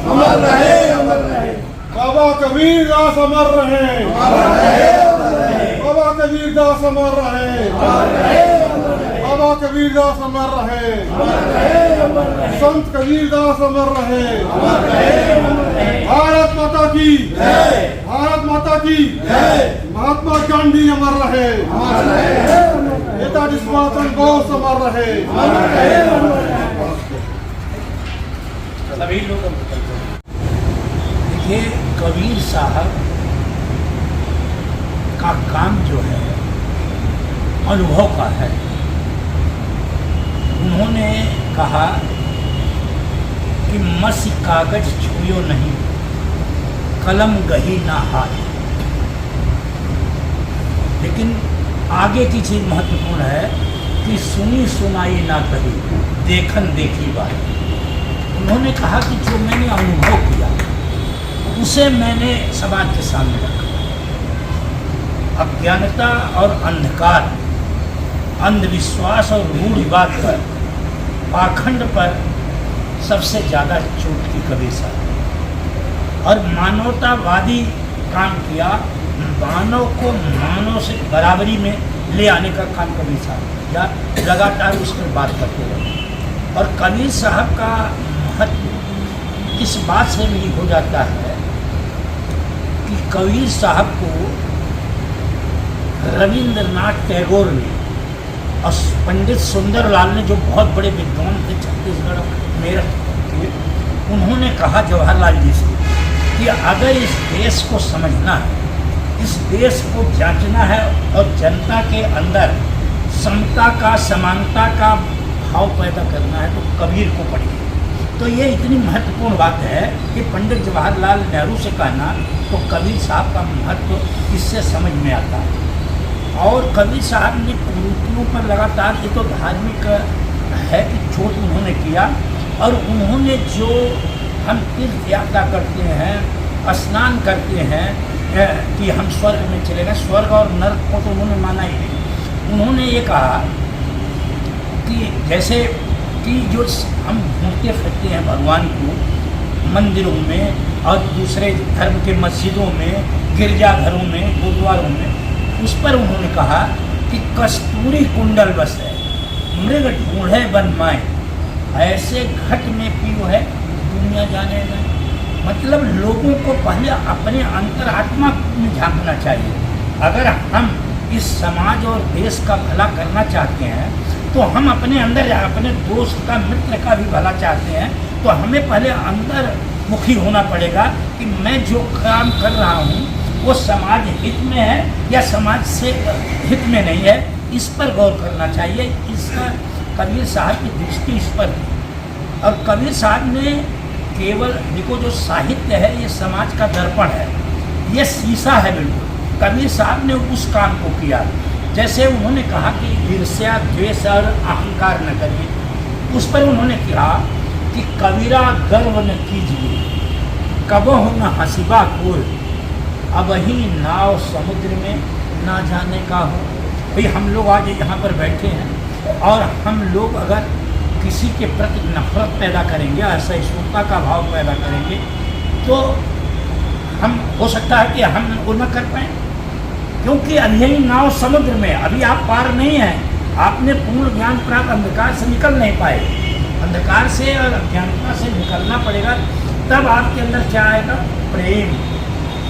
अमर रहे, अमर रहे। बाबा कबीरदास अमर रहे, अमर रहे, अमर रहे। बाबा कबीरदास अमर रहे, अमर रहे, अमर रहे। बाबा कबीरदास अमर रहे, अमर रहे, अमर रहे। संत कबीरदास अमर रहे। अमर रहे, अमर रहे। भारत माता की जय, भारत माता की जय। महात्मा गांधी अमर रहे, अमर रहे, अमर रहे। नेताजी सुभाष चंद्र बोस अमर रहे। अमर रहे, अमर रहे। सभी लोग देखिए, कबीर साहब का काम जो है अनुभव का है। उन्होंने कहा कि मसी कागज छुयो नहीं, कलम गही ना हाथ। लेकिन आगे की चीज महत्वपूर्ण है कि सुनी सुनाई ना कही, देखन देखी बात। उन्होंने कहा कि जो मैंने अनुभव किया उसे मैंने समाज के सामने रखा। अज्ञानता और अंधकार, अंधविश्वास और रूढ़िवाद पर, पाखंड पर सबसे ज़्यादा चोट की कबीर साहब, और मानवतावादी काम किया। मानव को मानव से बराबरी में ले आने का काम कबीर साहब या लगातार उस पर बात करते रहे। और कबीर साहब का महत्व इस बात से भी हो जाता है कि कबीर साहब को रविंद्रनाथ टैगोर ने और पंडित सुंदरलाल ने, जो बहुत बड़े विद्वान थे छत्तीसगढ़ मेरठ के, उन्होंने कहा जवाहरलाल जी से कि अगर इस देश को समझना है, इस देश को जांचना है और जनता के अंदर समता का, समानता का भाव पैदा करना है, तो कबीर को पढ़िए। तो ये इतनी महत्वपूर्ण बात है कि पंडित जवाहरलाल नेहरू से कहना तो कबीर साहब का महत्व इससे समझ में आता है। और कबीर साहब ने कुरीतियों पर लगातार, ये तो धार्मिक है कि चोट उन्होंने किया। और उन्होंने जो हम तीर्थ यात्रा करते हैं, स्नान करते हैं कि हम स्वर्ग में चले गए, स्वर्ग और नर्क को तो उन्होंने माना ही नहीं। उन्होंने ये कहा कि जैसे कि जो हम घूमते फिरते हैं भगवान को मंदिरों में और दूसरे धर्म के मस्जिदों में, गिरजाघरों में, गुरुद्वारों में, उस पर उन्होंने कहा कि कस्तूरी कुंडल बस है, मृग ढूंढे बन माए, ऐसे घट में पियो है दुनिया जाने न। मतलब लोगों को पहले अपने अंतरात्मा में झांकना चाहिए। अगर हम इस समाज और देश का भला करना चाहते हैं तो हम अपने अंदर, अपने दोस्त का, मित्र का भी भला चाहते हैं, तो हमें पहले अंदर मुखी होना पड़ेगा कि मैं जो काम कर रहा हूँ वो समाज हित में है या समाज से हित में नहीं है, इस पर गौर करना चाहिए। इसका कबीर साहब की दृष्टि इस पर थी। और कबीर साहब ने केवल, देखो जो साहित्य है ये समाज का दर्पण है, ये शीशा है बिल्कुल। कबीर साहब ने उस काम को किया। जैसे उन्होंने कहा कि ईर्ष्या, द्वेष और अहंकार न करिए, उस पर उन्होंने कहा कि कबीरा गर्व न कीजिए, कबहु न हसीबा कोई, अब ही नाव समुद्र में ना जाने का हो। भाई हम लोग आज यहाँ पर बैठे हैं और हम लोग अगर किसी के प्रति नफरत पैदा करेंगे, असहिष्णुता का भाव पैदा करेंगे, तो हम हो सकता है कि हम वो न कर पाएँ, क्योंकि यही नाव समुद्र में, अभी आप पार नहीं हैं, आपने पूर्ण ज्ञान प्राप्त, अंधकार से निकल नहीं पाए। अंधकार से और अज्ञानता से निकलना पड़ेगा, तब आपके अंदर क्या आएगा? प्रेम,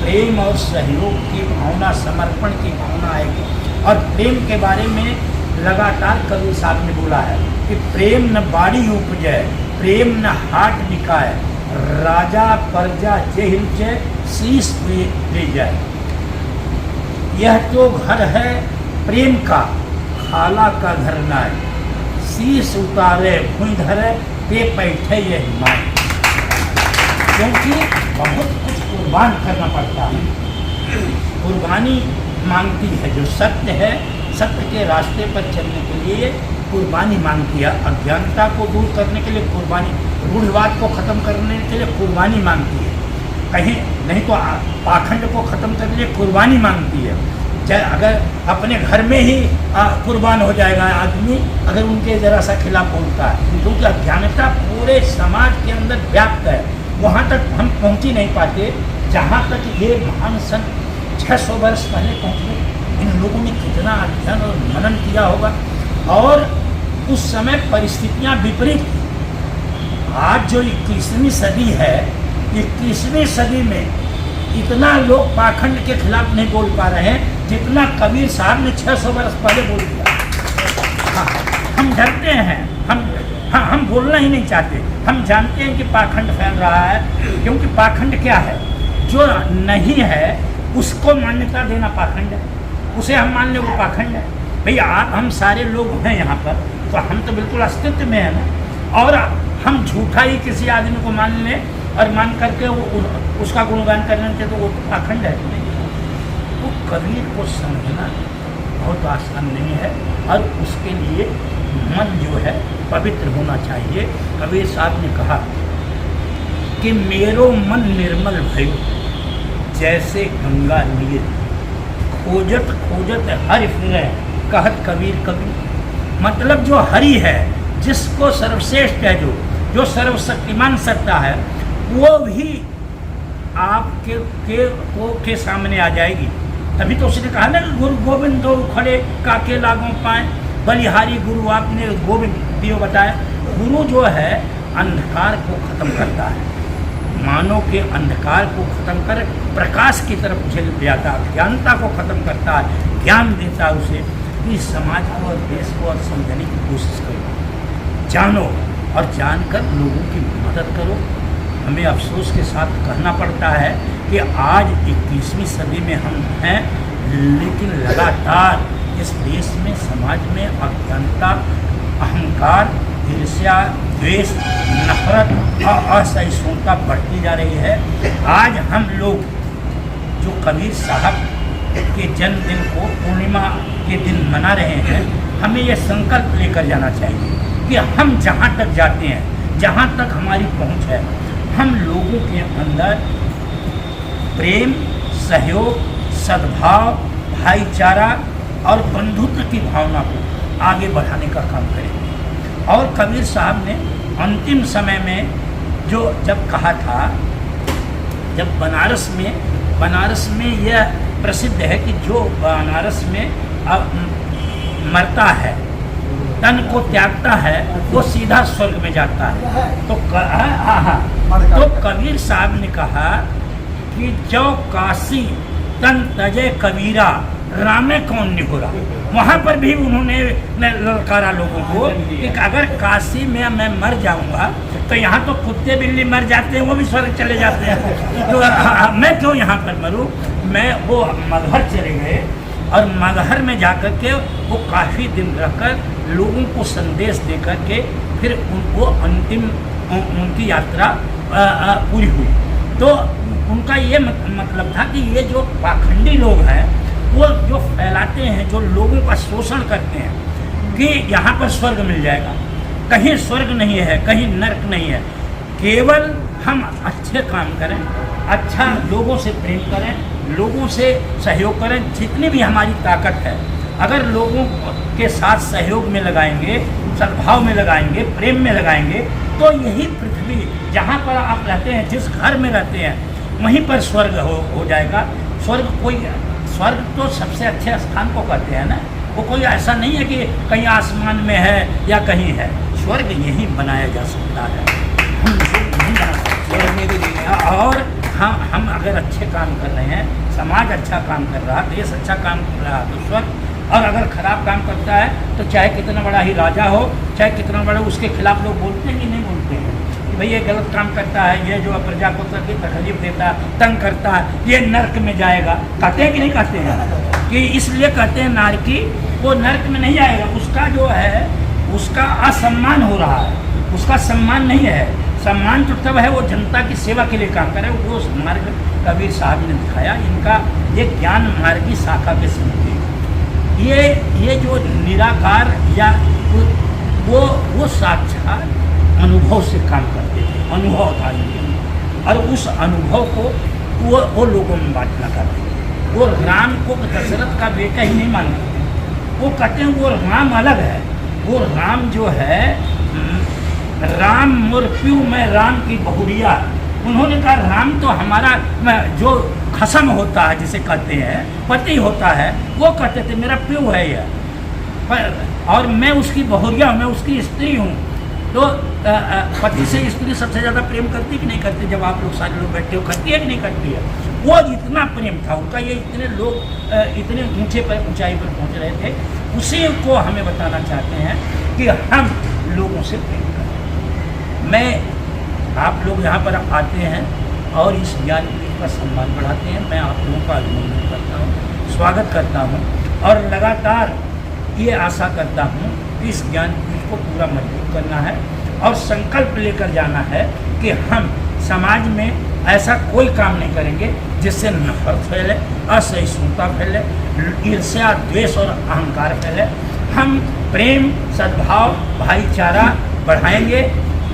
प्रेम और सहयोग की भावना, समर्पण की भावना आएगी। और प्रेम के बारे में लगातार कबीर साहब ने बोला है कि प्रेम न बाड़ी उपजय, प्रेम न हाट बिकाए, राजा प्रजा जेहिल जय, शीश ले जाए। यह तो घर है प्रेम का, खाला का घर नाय, शीश उतारे भूमि धरे, पे बैठे ये हिमाय। क्योंकि बहुत कुछ कुर्बान करना पड़ता है, कुर्बानी मांगती है। जो सत्य है, सत्य के रास्ते पर चलने के लिए कुर्बानी मांगती है। अज्ञानता को दूर करने के लिए कुर्बानी, रूढ़िवाद को ख़त्म करने के लिए कुर्बानी मांगती है, कहीं नहीं तो पाखंड को ख़त्म करने के लिए कुर्बानी मांगती है। चाहे अगर अपने घर में ही कुर्बान हो जाएगा आदमी अगर उनके ज़रा सा खिलाफ बोलता है, क्योंकि अज्ञानता पूरे समाज के अंदर व्याप्त है। वहाँ तक हम पहुँच ही नहीं पाते जहाँ तक ये महान सन 600 वर्ष पहले पहुँचे। इन लोगों ने कितना अध्ययन और मनन किया होगा, और उस समय परिस्थितियाँ विपरीत थी। आज जो 21वीं सदी है, 21वीं सदी में इतना लोग पाखंड के खिलाफ नहीं बोल पा रहे हैं जितना कबीर साहब ने 600 वर्ष पहले बोल दिया। हाँ, हम डरते हैं, हम बोलना ही नहीं चाहते। हम जानते हैं कि पाखंड फैल रहा है, क्योंकि पाखंड क्या है? जो नहीं है उसको मान्यता देना पाखंड है, उसे हम मान लें वो पाखंड है। भैया आप हम सारे लोग हैं यहाँ पर, तो हम तो बिल्कुल अस्तित्व में है ना, और हम झूठा ही किसी आदमी को मान लें और मान करके उसका गुणगान करने के, तो वो पाखंड है नहीं। तो कबीर को समझना बहुत आसान नहीं है, और उसके लिए मन जो है पवित्र होना चाहिए। कबीर साहब ने कहा कि मेरो मन निर्मल भयो जैसे गंगा नीर, खोजत खोजत हरि फिरै कहत कबीर कबीर। मतलब जो हरि है, जिसको सर्वश्रेष्ठ है, जो सर्वशक्तिमान सत्ता है, वो भी आपके सामने आ जाएगी। तभी तो उसने कहा ना, गुरु गोविंद दो खड़े काके लागों पाए, बलिहारी गुरु आपने गोविंद दियो बताया। गुरु जो है अंधकार को खत्म करता है, मानव के अंधकार को खत्म कर प्रकाश की तरफ झेल जाता है, अज्ञानता को खत्म करता है, ज्ञान देता है उसे कि समाज को और देश को और समझने की कोशिश करो, जानो और जानकर लोगों की मदद करो। हमें अफसोस के साथ कहना पड़ता है कि आज 21वीं सदी में हम हैं, लेकिन लगातार इस देश में, समाज में अज्ञानता, अहंकार, ईर्ष्या, द्वेष, नफरत और असहिष्णुता बढ़ती जा रही है। आज हम लोग जो कबीर साहब के जन्मदिन को पूर्णिमा के दिन मना रहे हैं, हमें यह संकल्प लेकर जाना चाहिए कि हम जहाँ तक जाते हैं, जहाँ तक हमारी पहुँच है, हम लोगों के अंदर प्रेम, सहयोग, सद्भाव, भाईचारा और बंधुत्व की भावना को आगे बढ़ाने का काम करेंगे। और कबीर साहब ने अंतिम समय में जो जब कहा था, जब बनारस में यह प्रसिद्ध है कि जो बनारस में मरता है, तन को त्यागता है, वो सीधा स्वर्ग में जाता है। तो कबीर साहब ने कहा कि जो काशी तन तजे कबीरा रामे कौन निगुरा। वहाँ पर भी उन्होंने ललकारा लोगों को कि अगर काशी में मैं मर जाऊँगा तो यहाँ तो कुत्ते बिल्ली मर जाते हैं, वो भी स्वर्ग चले जाते हैं, तो मैं क्यों यहाँ पर मरूँ। मैं वो मगहर चले गए, और मगहर में जाकर के वो काफ़ी दिन रहकर लोगों को संदेश दे करके फिर उनको अंतिम उनकी यात्रा पूरी हुई। तो उनका ये मतलब था कि ये जो पाखंडी लोग हैं, वो जो फैलाते हैं, जो लोगों का शोषण करते हैं कि यहाँ पर स्वर्ग मिल जाएगा, कहीं स्वर्ग नहीं है, कहीं नरक नहीं है। केवल हम अच्छे काम करें, अच्छा लोगों से प्रेम करें, लोगों से सहयोग करें, जितनी भी हमारी ताकत है, अगर लोगों के साथ सहयोग में लगाएंगे, सद्भाव में लगाएंगे, प्रेम में लगाएंगे, तो यही पृथ्वी जहाँ पर आप रहते हैं, जिस घर में रहते हैं, वहीं पर स्वर्ग हो जाएगा। स्वर्ग तो सबसे अच्छे स्थान को कहते हैं ना, वो कोई ऐसा नहीं है कि कहीं आसमान में है या कहीं है। स्वर्ग यहीं बनाया जा सकता है, हम नहीं बना सकते। और हम अगर अच्छे काम कर रहे हैं, समाज अच्छा काम कर रहा, देश अच्छा काम कर रहा, तो स्वर्ग। और अगर खराब काम करता है तो चाहे कितना बड़ा ही राजा हो, चाहे कितना बड़ा, उसके खिलाफ लोग बोलते हैं कि नहीं बोलते हैं कि भाई ये गलत काम करता है, ये जो प्रजा को तकलीफ देता है, तंग करता है, ये नर्क में जाएगा। कहते हैं कि नहीं कहते हैं? कि इसलिए कहते हैं नारकी, वो नर्क में नहीं जाएगा, उसका जो है उसका असम्मान हो रहा है, उसका सम्मान नहीं है। सम्मान तो तब है वो जनता की सेवा के लिए काम करे, वो मार्ग कबीर साहब ने दिखाया। इनका ये ज्ञान मार्गी शाखा के संग ये जो निराकार या वो साक्षात अनुभव से काम करते थे, अनुभव था इनके, और उस अनुभव को वो लोगों में बांटना करते थे। वो राम को दशरथ का बेटा ही नहीं मानते थे, वो कहते हैं वो राम अलग है। वो राम जो है, राम मोर प्यू में राम की बहुरिया, उन्होंने कहा राम तो हमारा जो खसम होता है जिसे कहते हैं पति होता है, वो कहते थे मेरा प्यो है यह, और मैं उसकी बहुरिया हूँ, मैं उसकी स्त्री हूँ। तो पति से स्त्री सबसे ज़्यादा प्रेम करती कि नहीं करती? जब आप लोग सारे लोग बैठे हो, करती है कि नहीं करती है? वो इतना प्रेम था उनका, ये इतने लोग इतने ऊंचाई पर पहुंच रहे थे। उसी को हमें बताना चाहते हैं कि हम लोगों से प्रेम करें। मैं आप लोग यहाँ पर आते हैं और इस ज्ञानपीठ का सम्मान बढ़ाते हैं। मैं आप लोगों का अभिनंदन करता हूँ, स्वागत करता हूँ और लगातार ये आशा करता हूँ कि इस ज्ञानपीठ को पूरा मजबूत करना है और संकल्प लेकर जाना है कि हम समाज में ऐसा कोई काम नहीं करेंगे जिससे नफरत फैले, असहिष्णुता फैले, ईर्ष्या, द्वेष और अहंकार फैले। हम प्रेम, सद्भाव, भाईचारा बढ़ाएंगे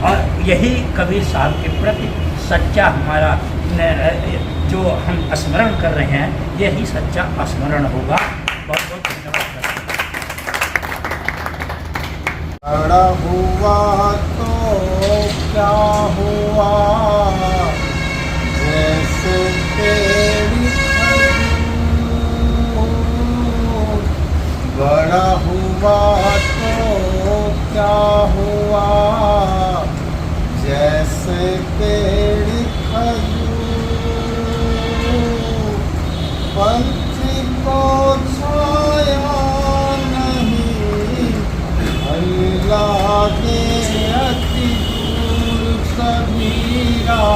और यही कबीर साहब के प्रति सच्चा हमारा जो हम स्मरण कर रहे हैं, यही सच्चा स्मरण होगा। बहुत बहुत धन्यवाद। बड़ा हुआ तो क्या हुआ, जैसे पेड़ खजूर। बड़ा हुआ तो क्या हुआ, जैसे पेड़ खजूर। पंछी को छाया नहीं, लागे अति दूर कबीरा,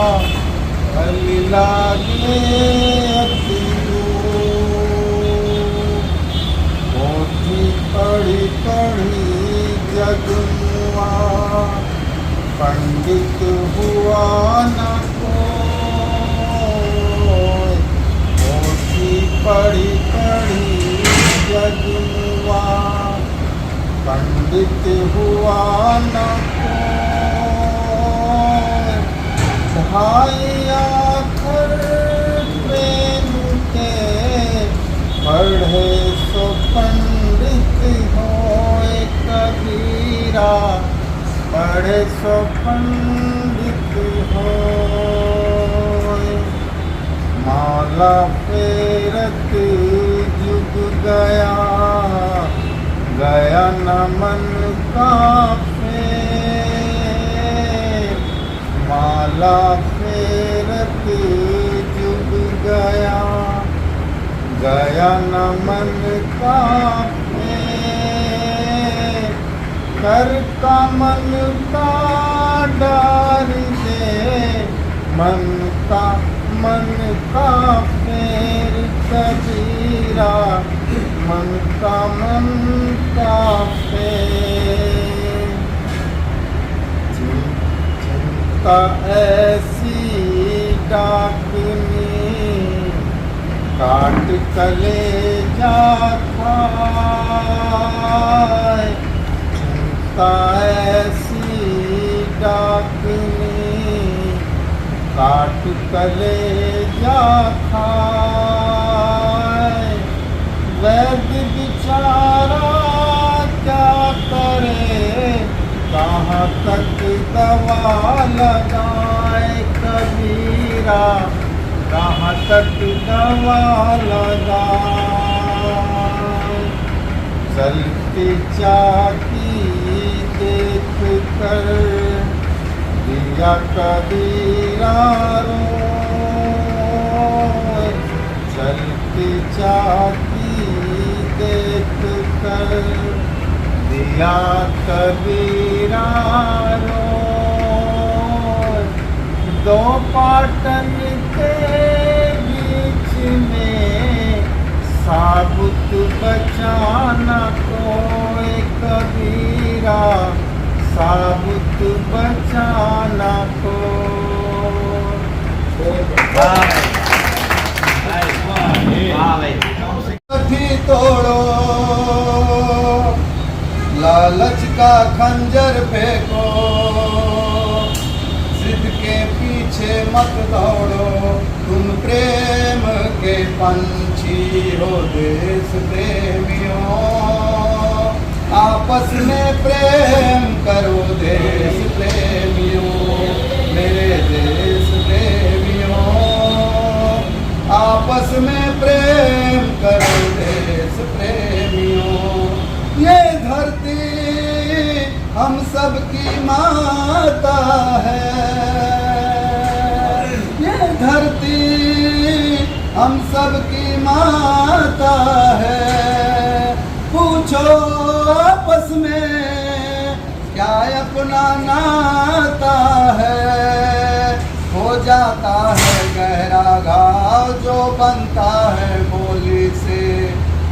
लागे अति दूर। पोथी पढ़ी पढ़ी जगुआ, पंडित हुआ न कोई। पोथी पढ़ी पढ़ी जगुआ, पंडित हुआ न कोई। भाई आखिर प्रेम के, पढ़े सो पंडित होए कबीरा, पढ़े सो पंडित होए। माला फेरत जुग गया, गया न मन का फेर। माला फेरत जुग गया, गया न मन का फेर। कर का मन का डार दे, मन का फेर कबीरा, मन का फेर। चिंता ऐसी डाकनी, काट कलेजा खाए। चिंता ऐसी डाकनी, काट कलेजा खाए। वैद्य बिचारा क्या करे, कहाँ तक दवा लगाए कबीरा, कहाँ तक दवा लगाए। चलती चाकी देख कर दिया कबीरा रोए। चलती चाकी देख कर दिया कबीरा रोए। दो पाटन के बीच में साबुत बचाना कोई कबीरा, साबुत बचाना को। थी तोड़ो, लालच का खंजर फेंको, जिद के पीछे मत दौड़ो। तुम प्रेम के पंछी हो देश प्रेमियों, आपस में प्रेम करो देश प्रेमियों, मेरे देश प्रेमियों। आपस में प्रेम करो देश प्रेमियों। ये धरती हम सब की माता है, ये धरती हम सब की माता है। पूछो आपस में क्या अपना नाता है, हो जाता है गहरा घाव जो बनता है बोली से,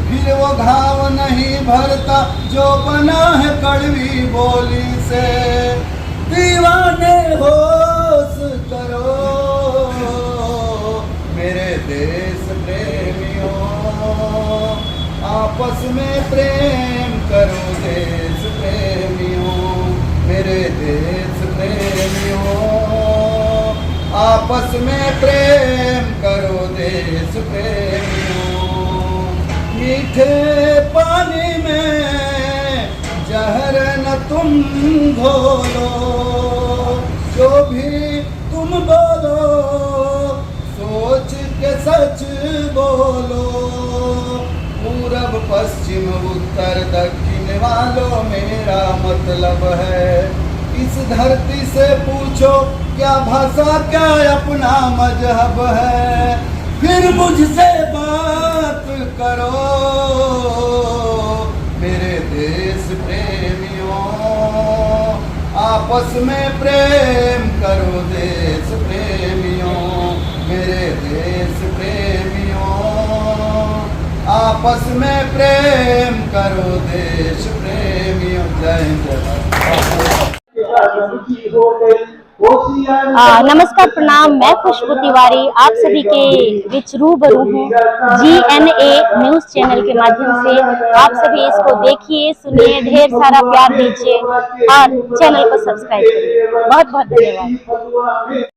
फिर वो घाव नहीं भरता जो बना है कड़वी बोली से। दीवाने होश करो मेरे देश प्रेमियों, आपस में प्रेम करो देश प्रेमियों, मेरे देश प्रेमियों। आपस में प्रेम करो देश प्रेमियों। मीठे पानी में जहर न तुम घोलो, जो भी तुम बोलो सोच के सच बोलो। पूरब पश्चिम उत्तर दक्षिण वालों मेरा मतलब है, इस धरती से पूछो क्या भाषा क्या अपना मजहब है, फिर मुझसे बात करो मेरे देश प्रेमियों। आपस में प्रेम करो देश प्रेमियों, मेरे देश प्रेमियों। आपस में प्रेम करो देश प्रेमियों। जय हिंद। नमस्कार, प्रणाम। मैं खुशबू तिवारी आप सभी के बीच रूबरू हूँ GNA न्यूज चैनल के माध्यम से। आप सभी इसको देखिए, सुनिए, ढेर सारा प्यार दीजिए और चैनल को सब्सक्राइब करिए। बहुत बहुत धन्यवाद।